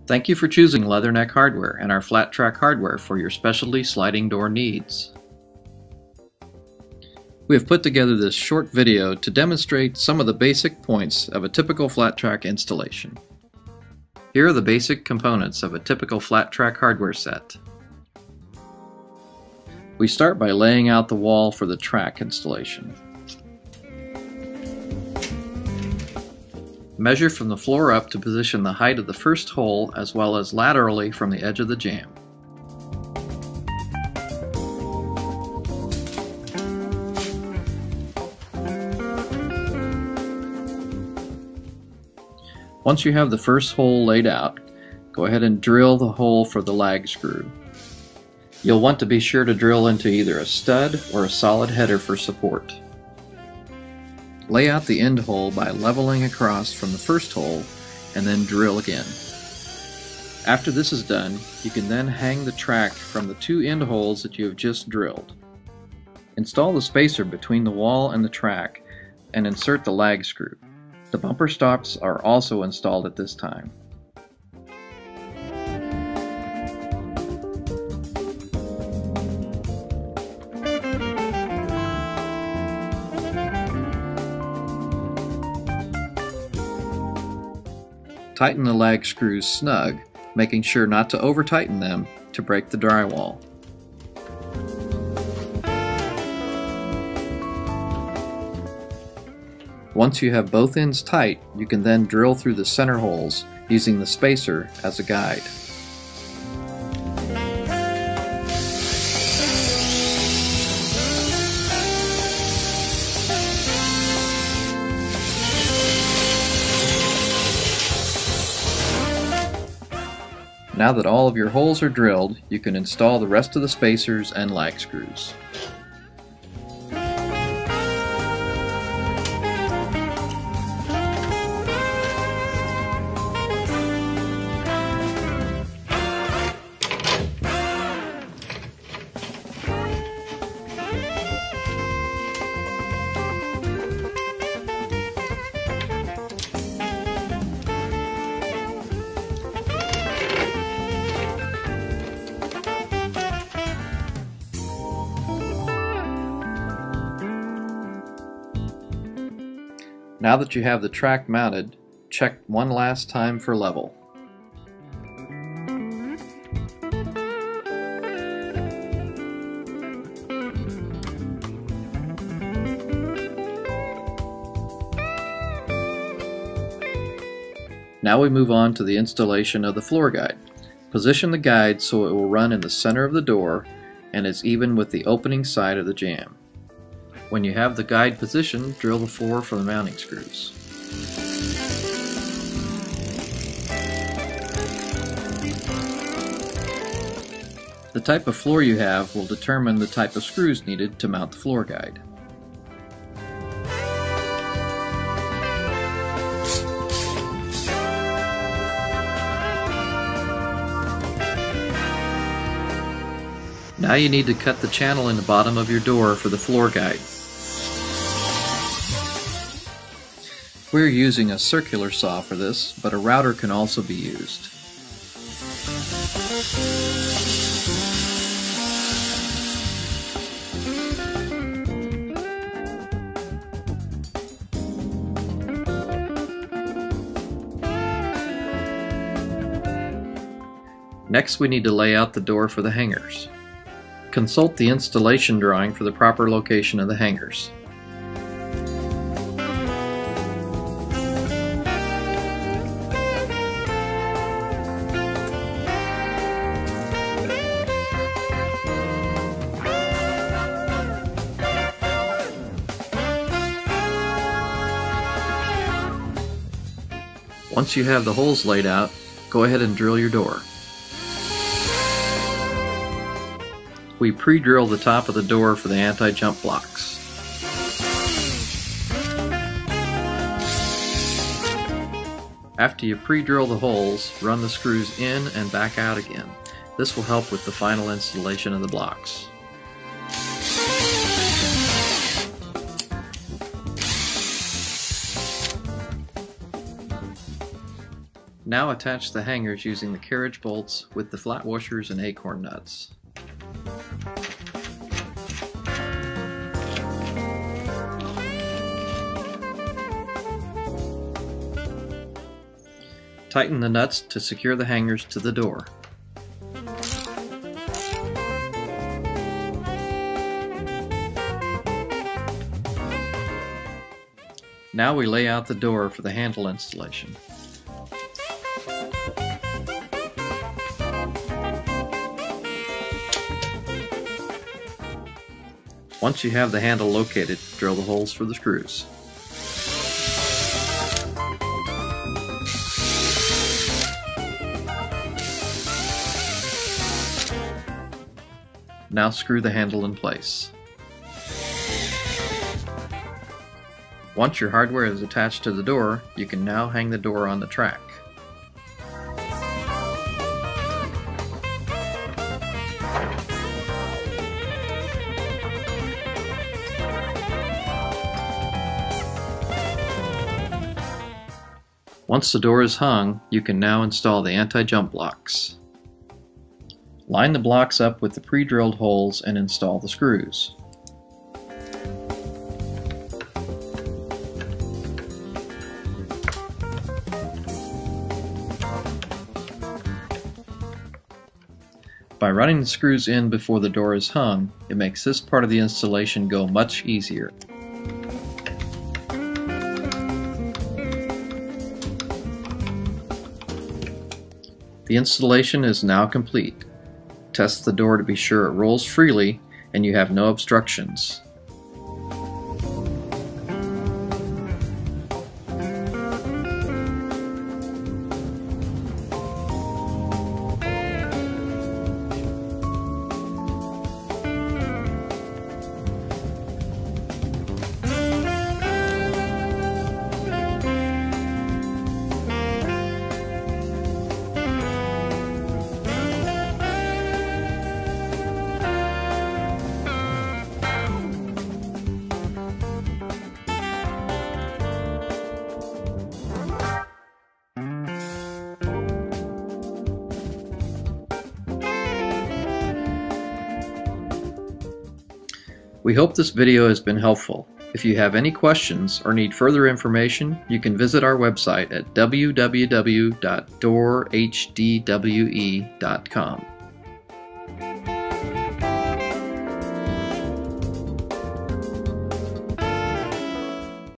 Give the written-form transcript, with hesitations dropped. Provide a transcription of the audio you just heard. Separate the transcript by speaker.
Speaker 1: Thank you for choosing Leatherneck Hardware and our flat track hardware for your specialty sliding door needs. We have put together this short video to demonstrate some of the basic points of a typical flat track installation. Here are the basic components of a typical flat track hardware set. We start by laying out the wall for the track installation. Measure from the floor up to position the height of the first hole as well as laterally from the edge of the jamb. Once you have the first hole laid out, go ahead and drill the hole for the lag screw. You'll want to be sure to drill into either a stud or a solid header for support. Lay out the end hole by leveling across from the first hole and then drill again. After this is done, you can then hang the track from the two end holes that you have just drilled. Install the spacer between the wall and the track and insert the lag screw. The bumper stops are also installed at this time. Tighten the lag screws snug, making sure not to over-tighten them to break the drywall. Once you have both ends tight, you can then drill through the center holes using the spacer as a guide. Now that all of your holes are drilled, you can install the rest of the spacers and lag screws. Now that you have the track mounted, check one last time for level. Now we move on to the installation of the floor guide. Position the guide so it will run in the center of the door and is even with the opening side of the jamb. When you have the guide positioned, drill the floor for the mounting screws. The type of floor you have will determine the type of screws needed to mount the floor guide. Now you need to cut the channel in the bottom of your door for the floor guide. We're using a circular saw for this, but a router can also be used. Next, we need to lay out the door for the hangers. Consult the installation drawing for the proper location of the hangers. Once you have the holes laid out, go ahead and drill your door. We pre-drill the top of the door for the anti-jump blocks. After you pre-drill the holes, run the screws in and back out again. This will help with the final installation of the blocks. Now attach the hangers using the carriage bolts with the flat washers and acorn nuts. Tighten the nuts to secure the hangers to the door. Now we lay out the door for the handle installation. Once you have the handle located, drill the holes for the screws. Now screw the handle in place. Once your hardware is attached to the door, you can now hang the door on the track. Once the door is hung, you can now install the anti-jump blocks. Line the blocks up with the pre-drilled holes and install the screws. By running the screws in before the door is hung, it makes this part of the installation go much easier. The installation is now complete. Test the door to be sure it rolls freely and you have no obstructions. We hope this video has been helpful. If you have any questions or need further information, you can visit our website at www.doorhdwe.com.